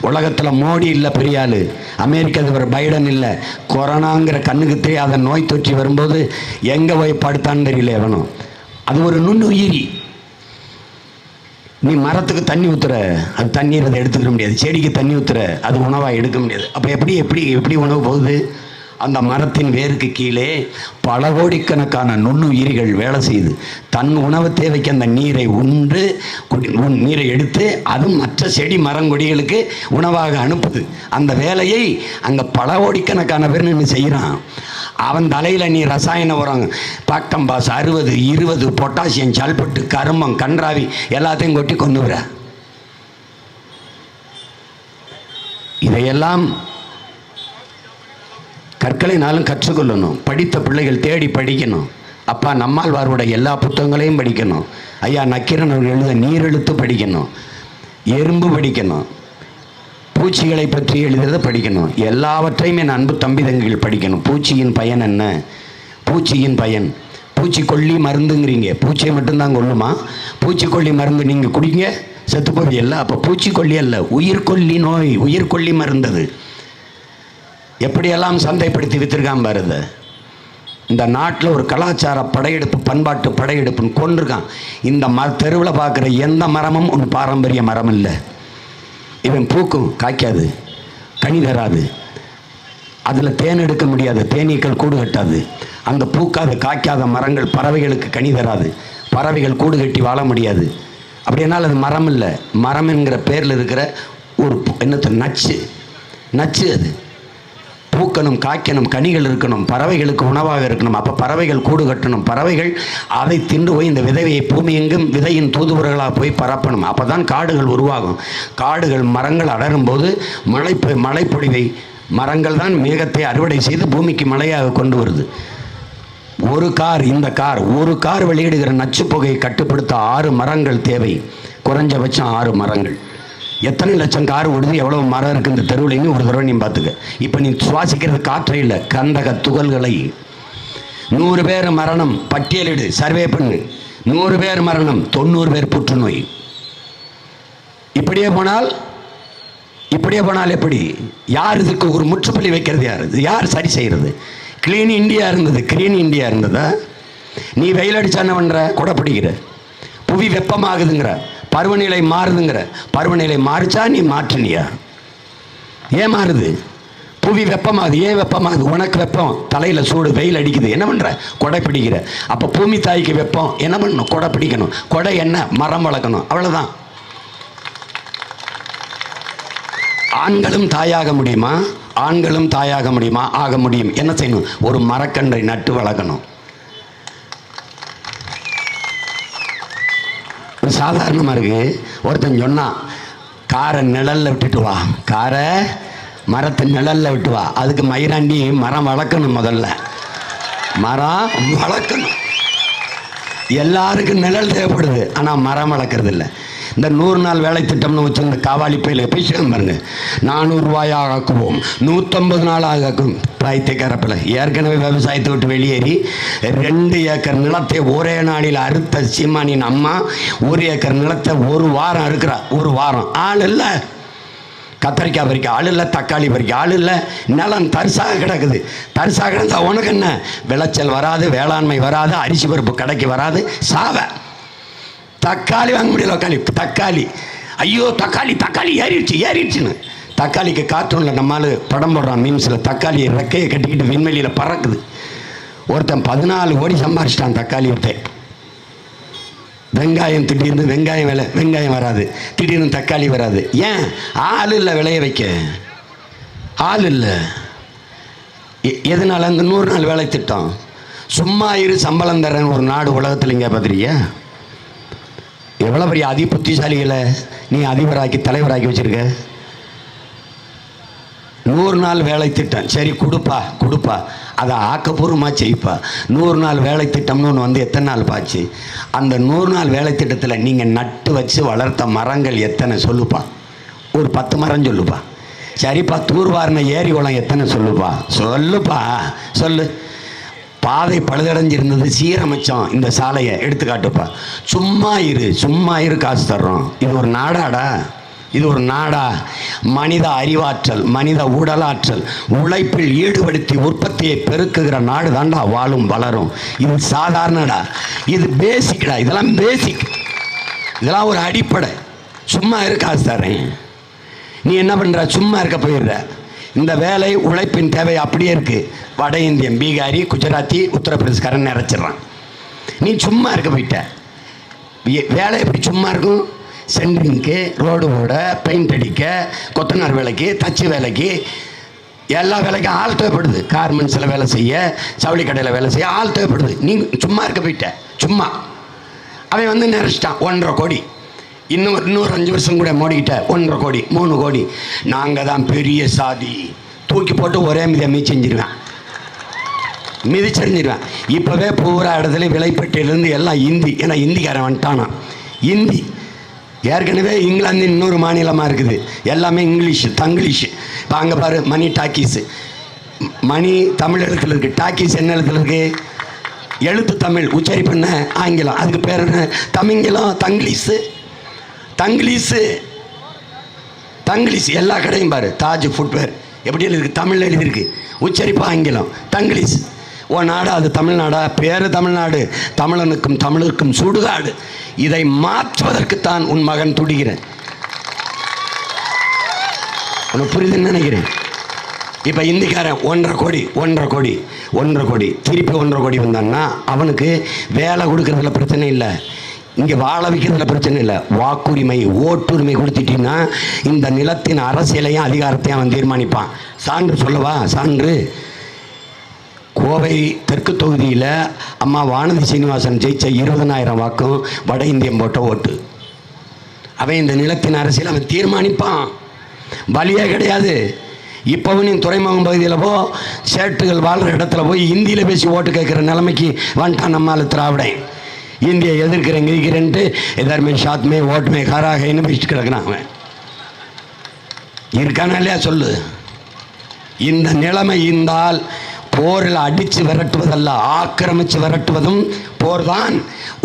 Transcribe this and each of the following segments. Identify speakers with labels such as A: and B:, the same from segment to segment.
A: உலகத்தில் மோடி இல்லை பெரிய ஆள், அமெரிக்க அதிபர் பைடன் இல்லை, கொரோனாங்கிற கண்ணுக்கு தெரியாத நோய் தொற்றி வரும்போது எங்கே போய் படுத்தான்னு தெரியல எவனும். அது ஒரு நுண்ணுயிரி. நீ மரத்துக்கு தண்ணி ஊற்றுற, அது தண்ணீர் அதை எடுத்துக்க முடியாது. செடிக்கு தண்ணி ஊற்றுற, அது உணவாக எடுக்க முடியாது. அப்போ எப்படி எப்படி எப்படி உணவு போகுது? அந்த மரத்தின் வேருக்கு கீழே பல கோடிக்கணக்கான நுண்ணுயிரிகள் வேலை செய்யுது. தன் உணவு தேவைக்கு அந்த நீரை உண்டு நீரை எடுத்து அது மற்ற செடி மரங்கொடிகளுக்கு உணவாக அனுப்புது. அந்த வேலையை அங்கே பல கோடிக்கணக்கான பேர் நின்று செய்கிறான். அவன் தலையில் நீ ரசாயன உரம் பாக்கம்பாஸ் 60 20 பொட்டாசியம் சல்பட்டு கருமம் கன்றாவி எல்லாத்தையும் கொட்டி கொண்டு வர. இதையெல்லாம் கற்களினாலும் கற்றுக்கொள்ளணும். படித்த பிள்ளைகள் தேடி படிக்கணும். அப்பா நம்மாழ்வாருடைய எல்லா புத்தகங்களையும் படிக்கணும். ஐயா நக்கீரன் அவர்கள் எழுத நீரெழுத்து படிக்கணும், எறும்பு படிக்கணும், பூச்சிகளை பற்றி எழுதுறதை படிக்கணும். எல்லாவற்றையுமே என் அன்பு தம்பி தங்கிகள் படிக்கணும். பூச்சியின் பயன் என்ன? பூச்சியின் பயன், பூச்சிக்கொல்லி மருந்துங்கிறீங்க, பூச்சியை மட்டும்தான் கொல்லுமா? பூச்சிக்கொல்லி மருந்து நீங்கள் குடிங்க செத்து போவீல்ல. அப்போ பூச்சிக்கொல்லி அல்ல, உயிர்கொல்லி நோய், உயிர்கொல்லி மருந்தது. எப்படியெல்லாம் சந்தைப்படுத்தி விற்றுருக்கான் பாருது. இந்த நாட்டில் ஒரு கலாச்சார படையெடுப்பு, பண்பாட்டு படையெடுப்புன்னு கொண்டிருக்கான். இந்த தெருவில் பார்க்குற எந்த மரமும் ஒரு பாரம்பரிய மரம் இல்லை. இவன் பூக்கும், காய்க்காது, கனி தராது, அதில் தேன் எடுக்க முடியாது, தேனீக்கள் கூடு கட்டாது. அங்கே பூக்காத காய்க்காத மரங்கள் பறவைகளுக்கு கனி தராது, பறவைகள் கூடு கட்டி வாழ முடியாது. அப்படின்னால் அது மரம் இல்லை. மரம் என்கிற பேரில் இருக்கிற ஒரு என்னத்த நச்சு நச்சு. அது பூக்கணும், காய்க்கணும், கனிகள் இருக்கணும், பறவைகளுக்கு உணவாக இருக்கணும். அப்போ பறவைகள் கூடு கட்டணும், பறவைகள் அதை தின்று போய் இந்த விதையை பூமி எங்கும் விதையின் தூதுவர்களாக போய் பரப்பணும். அப்போ தான் காடுகள் உருவாகும். காடுகள் மரங்கள் அடரும் போது மழைப்பொழிவை மரங்கள் தான் மேகத்தை அறுவடை செய்து பூமிக்கு மழையாக கொண்டு வருது. ஒரு கார் வெளியிடுகிற நச்சு புகையை கட்டுப்படுத்த 6 மரங்கள் தேவை, குறைஞ்சபட்சம் 6 மரங்கள். எத்தனை லட்சம் கார் ஓடுது, எவ்வளோ மரம் இருக்குது இந்த தெருவுலைன்னு ஒரு தடவை நீ பார்த்துக்க. இப்போ நீ சுவாசிக்கிறது காற்றை இல்லை, கந்தக துகள்களை. 100 பேர் மரணம் பட்டியலிடு, சர்வே பண்ணு. 100 பேர் மரணம், 90 பேர் புற்றுநோய். இப்படியே போனால் எப்படி? யார் இதுக்கு ஒரு முற்றுப்புள்ளி வைக்கிறது? யார் சரி செய்கிறது? கிளீன் இந்தியா இருந்ததா? நீ வெயில் அடிச்சா என்ன பண்ணுற? கொடை பிடிக்கிற. புவி வெப்பமாகுதுங்கிற, பருவநிலை மாறுதுங்கிற. பருவநிலை மாறிச்சா நீ மாற்றினியா? ஏன் மாறுது? புவி வெப்பமாகுது. ஏன் வெப்பமாகுது? உனக்கு வெப்பம், தலையில் சூடு, வெயில் அடிக்குது, என்ன பண்ணுற? கொடை பிடிக்கிற. அப்போ பூமி தாய்க்கு வெப்பம், என்ன பண்ணணும்? கொடை பிடிக்கணும். கொடை என்ன? மரம் வளர்க்கணும், அவ்வளோதான். ஆண்களும் தாயாக முடியுமா? ஆக முடியும். என்ன செய்யணும்? ஒரு மரக்கன்றை நட்டு வளர்க்கணும். சாதாரணமாக இருக்கு. ஒருத்தன் சொன்னான், காரை நிழலில் விட்டுட்டு வா, காரை மரத்தை நிழலில் விட்டு வா. அதுக்கு மயிராண்டி மரம் வளர்க்கணும். முதல்ல மரம் வளர்க்கணும். எல்லாருக்கும் நிழல் தேவைப்படுது, ஆனால் மரம் வளர்க்குறது இல்லை. இந்த 100 நாள் வேலை திட்டம்னு வச்சு இந்த காவாலி பையில் பேசிட்டு பாருங்க. 400 ரூபாயாக ஆக்குவோம், 150 நாளாக ஆக்கும். பிராயத்தை கரப்பில் ஏற்கனவே விவசாயத்தை விட்டு வெளியேறி 2 ஏக்கர் நிலத்தை ஒரே நாளில் அறுத்த சீமானின் அம்மா 1 ஏக்கர் நிலத்தை 1 வாரம் அறுக்கிறா. 1 வாரம். ஆள் இல்லை. கத்தரிக்காய் பறிக்க ஆள் இல்லை, தக்காளி பறிக்க ஆள் இல்லை. நிலம் தரிசாக கிடக்குது. தரிசாக கிடந்தா உனக்கு என்ன? விளைச்சல் வராது, வேளாண்மை வராது, அரிசி பருப்பு கடைக்கு வராது, சாவ. தக்காளி வாங்க முடியல. தக்காளி ஐயோ தக்காளி ஏறிடுச்சுன்னு தக்காளிக்கு கார்ட்டூனில் நம்மளால் படம் போடுறான், மீம்ஸில். தக்காளி ரெக்கையை கட்டிக்கிட்டு விண்வெளியில் பறக்குது. ஒருத்தன் 14 கோடி சம்பாரிச்சிட்டான் தக்காளி விட்டு. வெங்காயம் திடீர்னு வெங்காயம் வராது, திடீர்னு தக்காளி வராது. ஏன்? ஆள் இல்லை, விளைய வைக்க ஆள் இல்லை. எதனால? அந்த 100 நாள் வேலை திட்டம். சும்மா இரு சம்பளம் தரேன்னு ஒரு நாடு உலகத்தில் இங்கே பார்த்துறியா? எவ்வளோ பெரிய புத்திசாலிகளை நீ அதிபராக்கி தலைவராக்கி வச்சிருக்க. 100 நாள் வேலை திட்டம் சரி கொடுப்பா, அதை ஆக்கப்பூர்வமாக செய்ப்பா. 100 நாள் வேலை திட்டம்னு ஒன்று வந்து எத்தனை நாள் பாச்சு? அந்த 100 நாள் வேலை திட்டத்தில் நீங்கள் நட்டு வச்சு வளர்த்த மரங்கள் எத்தனை சொல்லுப்பா? ஒரு 10 மரம் சொல்லுப்பா. சரிப்பா, தூர்வாரின ஏரி குளம் எத்தனை சொல்லுப்பா? சொல்லு. பாதை பழுதடைஞ்சிருந்தது, சீரமைச்சோம், இந்த சாலையை எடுத்துக்காட்டுப்பா. சும்மா இரு காசு தர்றோம். இது ஒரு நாடாடா? இது ஒரு நாடா? மனித அறிவாற்றல், மனித உடலாற்றல், உழைப்பில் ஈடுபடுத்தி உற்பத்தியை பெருக்குகிற நாடு தாண்டா வாழும் வளரும். இது சாதாரணடா, இது பேசிக்கடா, இதெல்லாம் பேசிக், இதெல்லாம் ஒரு அடிப்படை. சும்மா இருக்காது தரேன், நீ என்ன பண்ணுற? சும்மா இருக்க போயிடுற. இந்த வேலை உழைப்பின் தேவை அப்படியே இருக்குது. வட இந்தியன், பீகாரி, குஜராத்தி, உத்தரப்பிரதேசக்காரன் நிறைச்சிட்றான். நீ சும்மா இருக்க போயிட்ட. வேலை எப்படி சும்மா இருக்கும்? சென்ட்ரிங்க்கு, ரோடு போட, பெயிண்ட் அடிக்க, கொத்தனார் வேலைக்கு, தச்சு வேலைக்கு, எல்லா வேலைக்கும் ஆள் தேவைப்படுது. கார்மெண்ட்ஸில் வேலை செய்ய, ஜவுளி கடையில் வேலை செய்ய ஆள் தேவைப்படுது. நீ சும்மா இருக்க போயிட்ட. சும்மா அவன் வந்து நிறைச்சிட்டான் 1.5 கோடி. இன்னொரு 5 வருஷம் கூட மோடிக்கிட்ட 1.5 கோடி, 3 கோடி. நாங்கள் தான் பெரிய சாதி, தூக்கி போட்டு ஒரே மிதிச்சிருவேன். இப்போவே பூரா இடத்துல விலைப்பட்டியிலேருந்து எல்லாம் இந்தி. ஏன்னா இந்திக்காரன் வந்துட்டானா. இந்தி ஏற்கனவே இங்கிலாந்து இன்னொரு மாநிலமாக இருக்குது, எல்லாமே இங்கிலீஷு, தங்கிலீஷு. இப்போ அங்கே பாரு, மணி டாக்கீஸு, மணி தமிழ் எழுத்தில் இருக்குது, டாக்கீஸ் என்ன எழுத்தில் இருக்குது? எழுத்து தமிழ், உச்சரிப்புன்னு ஆங்கிலம், அதுக்கு பேர் என்ன? தமிங்கிலம், தங்கிலீஷு. தங்கிலீஷ் எல்லா கடையும் பாரு. தாஜ் ஃபுட்வேர் எப்படி எழுதிருக்கு? தமிழில் எழுதியிருக்கு, உச்சரிப்பு ஆங்கிலம், தங்கிலீஷ். ஓ நாடா அது தமிழ்நாடா? பேரு தமிழ்நாடு, தமிழனுக்கும் தமிழுக்கும் சுடுகாடு. இதை மாற்றுவதற்குத்தான் உன் மகன் துடிக்கிறேன். உனக்கு புரியுதுன்னு நினைக்கிறேன். இப்போ இந்திக்காரன் 1.5 கோடி, 1.5 கோடி, 1.5 கோடி, திருப்பி 1.5 கோடி வந்தான்னா அவனுக்கு வேலை கொடுக்கறதுல பிரச்சனை இல்லை, இங்கே வாழ வைக்கிறதுல பிரச்சனை இல்லை. வாக்குரிமை, ஓட்டுரிமை கொடுத்துட்டீங்கன்னா இந்த நிலத்தின் அரசியலையும் அதிகாரத்தையும் அவன் தீர்மானிப்பான். சான்று சொல்லவா? சான்று. கோவை தெற்கு தொகுதியில் அம்மா வானதி சீனிவாசன் ஜெயிச்ச 20,000 வாக்கும் வட இந்தியன் போட்ட ஓட்டு. அவன் இந்த நிலத்தின் அரசியல் அவன் தீர்மானிப்பான். வழியே கிடையாது. இப்போவும் நீ துறைமுகம் பகுதியில் போ, சேட்டுகள் வாழ்கிற இடத்துல போய் இந்தியில் பேசி ஓட்டு கேட்குற நிலைமைக்கு வந்துட்டான் நம்மால் திராவிடன். இந்தியை எதிர்க்கிறேன்ட்டு எதாருமே சாத்மே ஓட்டுமே காராகன்னு பேசிட்டு கிடக்குறான். அவன் இருக்கானா இல்லையா சொல்லு? இந்த நிலைமை இருந்தால் போரில் அடித்து விரட்டுவதல்ல, ஆக்கிரமித்து விரட்டுவதும் போர் தான்.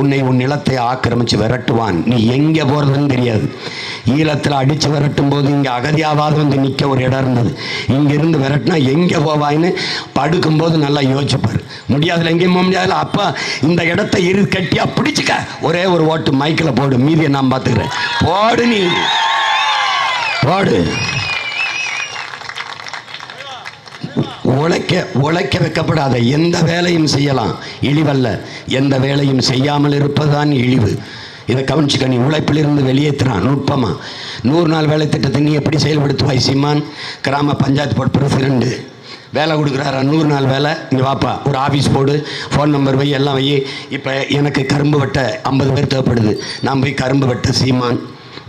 A: உன்னை உன் நிலத்தை ஆக்கிரமித்து விரட்டுவான். நீ எங்கே போகிறதுன்னு தெரியாது. ஈழத்தில் அடித்து விரட்டும் போது இங்கே அகதியாவது வந்து நிற்க ஒரு இடம் இருந்தது. இங்கேருந்து விரட்டினா எங்கே போவாயின்னு படுக்கும்போது நல்லா யோசிச்சுப்பார். முடியாதுல, எங்கேயும் போக முடியாதுல. அப்போ இந்த இடத்த கட்டியாக பிடிச்சிக்க, ஒரே ஒரு ஓட்டு மைக்கில் போடு, மீதியை நான் பார்த்துக்கிறேன். போடு, நீ போடு. உழைக்க வைக்கப்படாத எந்த வேலையும் செய்யலாம், இழிவல்ல. எந்த வேலையும் செய்யாமல் இருப்பதுதான் இழிவு. இதை கவனிச்சுக்க. நீ உழைப்பிலிருந்து வெளியேற்றுறான் நுட்பமாக. 100 நாள் வேலை திட்டத்தை நீ எப்படி செயல்படுத்துவாய்? சீமான் கிராம பஞ்சாயத்து போர்டு பிரசிடென்ட் வேலை கொடுக்குறாரா? 100 நாள் வேலை. இங்கே வாப்பா, ஒரு ஆஃபீஸ் போடு, ஃபோன் நம்பர் வை, எல்லாம் வை. இப்போ எனக்கு கரும்பு வெட்ட 50 பேர் தேவைப்படுது. நான் போய் கரும்பு வெட்ட சீமான்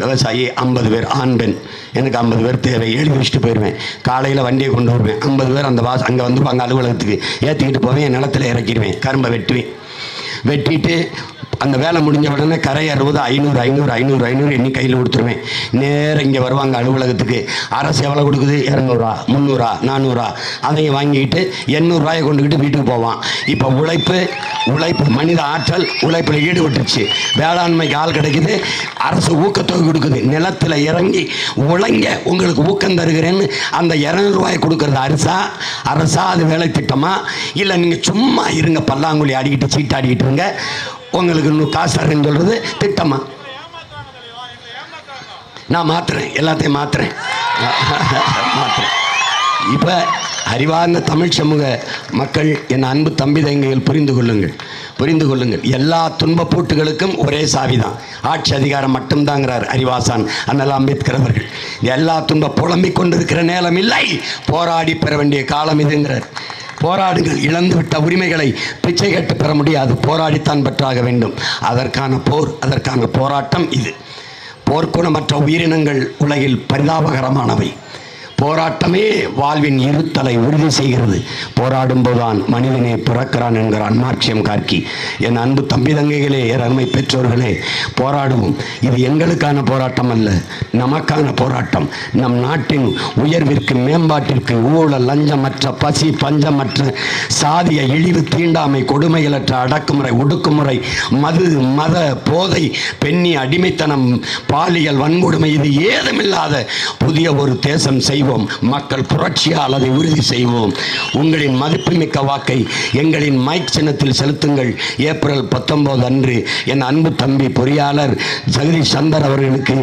A: விவசாயி 50 பேர், ஆண் பெண், எனக்கு 50 பேர் தேவை. எழுதி வச்சுட்டு போயிடுவேன். காலையில் வண்டியை கொண்டு வருவேன். 50 பேர் அந்த அங்கே வந்துருவாங்க அலுவலகத்துக்கு. ஏற்றிக்கிட்டு போவேன், என் நிலத்தில் இறக்கிடுவேன், கரும்பை வெட்டிட்டு அந்த வேலை முடிஞ்ச உடனே கரை 60, 500 எண்ணி கையில் கொடுத்துருவேன். நேரம் இங்கே வருவாங்க அலுவலகத்துக்கு. அரசு எவ்வளோ கொடுக்குது? 200, 300, 400. அதையும் வாங்கிக்கிட்டு 800 ரூபாயை கொண்டுக்கிட்டு வீட்டுக்கு போவான். இப்போ உழைப்பு மனித ஆற்றல் உழைப்பில் ஈடுபட்டுருச்சு. வேளாண்மைக்கு ஆள் கிடைக்குது, அரசு ஊக்கத்தொகை கொடுக்குது. நிலத்தில் இறங்கி உழைங்க, உங்களுக்கு ஊக்கம் தருகிறேன்னு அந்த 200 ரூபாயை கொடுக்குறது அரசா அது வேலை திட்டமா? இல்லை நீங்கள் சும்மா இருங்க, பல்லாங்குழி ஆடிக்கிட்டு சீட்டாடிக்கிட்டு இருங்க, உங்களுக்கு இன்னும் காசு தரேன்னு சொல்கிறது திட்டமா? நான் மாற்றுறேன், எல்லாத்தையும் மாற்றுறேன். இப்போ அறிவார்ந்த தமிழ் சமூக மக்கள், என் அன்பு தம்பி தங்கைகள், புரிந்து கொள்ளுங்கள். எல்லா துன்பப்பூட்டுகளுக்கும் ஒரே சாவிதான், ஆட்சி அதிகாரம் மட்டும்தாங்கிறார் அறிவாசான் அண்ணல் அம்பேத்கர் அவர்கள். எல்லா புலம்பிக் கொண்டிருக்கிற நேரம் இல்லை, போராடி பெற வேண்டிய காலம் இதுங்கிறார். போராடுங்கள். இழந்துவிட்ட உரிமைகளை பிச்சை கேட்டு பெற முடியாது, போராடித்தான் பெற்றாக வேண்டும். அதற்கான போர், அதற்கான போராட்டம் இது. போர்க்குணமற்ற உயிரினங்கள் உலகில் பரிதாபகரமானவை. போராட்டமே வாழ்வின் இருத்தலை உறுதி செய்கிறது. போராடும் போதுதான் மனிதனே பிறக்கிறான் என்கிறான் மார்க்சியம் கார்கி. என் அன்பு தம்பி தங்கைகளே, என் அருமை பெற்றோர்களே, போராடுவோம். இது எங்களுக்கான போராட்டம் அல்ல, நமக்கான போராட்டம். நம் நாட்டின் உயர்விற்கு, மேம்பாட்டிற்கு, ஊழல், லஞ்சமற்ற, பசி, பஞ்சமற்ற, சாதிய இழிவு, தீண்டாமை, கொடுமைகளற்ற, அடக்குமுறை, ஒடுக்குமுறை, மது, மத, போதை, பெண்ணி அடிமைத்தனம், பாலியல் வன்கொடுமை, இது ஏதுமில்லாத புதிய ஒரு தேசம் செய்வோம். மக்கள் புரட்சியால் அதை உறுதி செய்வோம். உங்களின் மதிப்புமிக்க வாக்கை எங்களின் மைக் சின்னத்தில் செலுத்துங்கள். ஏப்ரல் 19 அன்று என் அன்பு தம்பி பொறியாளர் ஜெகதீஷ் சந்தர் அவர்களுக்கு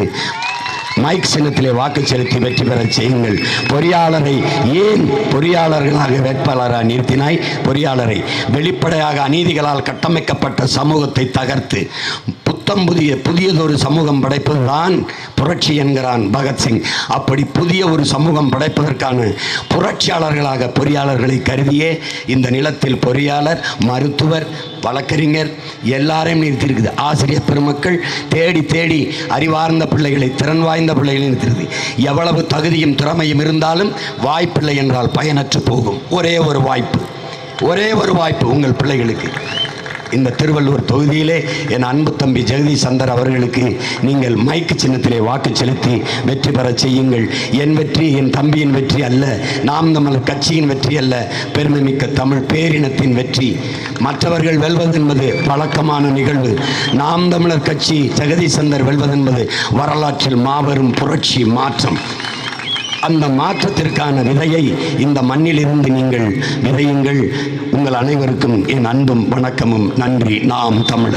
A: மைக் சின்னத்திலே வாக்கு செலுத்தி வெற்றி பெற செய்யுங்கள். பொறியாளரை ஏன் பொறியாளர்களாக வேட்பாளராக நிறுத்தினாய்? பொறியாளரை வெளிப்படையாக அநீதிகளால் கட்டமைக்கப்பட்ட சமூகத்தை தகர்த்து புதியதொரு சமூகம் படைப்பதுதான் புரட்சி என்கிறான் பகத்சிங். அப்படி புதிய ஒரு சமூகம் படைப்பதற்கான புரட்சியாளர்களாக பொறியாளர்களை கருதியே இந்த நிலத்தில் பொறியாளர், மருத்துவர், வழக்கறிஞர் எல்லாரையும் நிறுத்தியிருக்குது. ஆசிரியர் பெருமக்கள் தேடி தேடி அறிவார்ந்த பிள்ளைகளை, திறன் வாய்ந்த பிள்ளைகளை நிறுத்திருக்குது. எவ்வளவு தகுதியும் திறமையும் இருந்தாலும் வாய்ப்பில்லை என்றால் பயனற்று போகும். ஒரே ஒரு வாய்ப்பு உங்கள் பிள்ளைகளுக்கு. இந்த திருவள்ளூர் தொகுதியிலே என் அன்பு தம்பி ஜெகதீஷ் சந்தர் அவர்களுக்கு நீங்கள் மைக்கு சின்னத்திலே வாக்கு செலுத்தி வெற்றி பெற செய்யுங்கள். என் வெற்றி என் தம்பியின் வெற்றி அல்ல, நாம் தமிழர் கட்சியின் வெற்றி அல்ல, பெருமைமிக்க தமிழ் பேரினத்தின் வெற்றி. மற்றவர்கள் வெல்வதென்பது பழக்கமான நிகழ்வு. நாம் தமிழர் கட்சி ஜெகதீஷ் சந்தர் வெல்வதென்பது வரலாற்றில் மாபெரும் புரட்சி, மாற்றம். அந்த மாற்றத்திற்கான விதையை இந்த மண்ணிலிருந்து நீங்கள் விதையுங்கள். உங்கள் அனைவருக்கும் என் அன்பும் வணக்கமும். நன்றி. நாம் தமிழர்.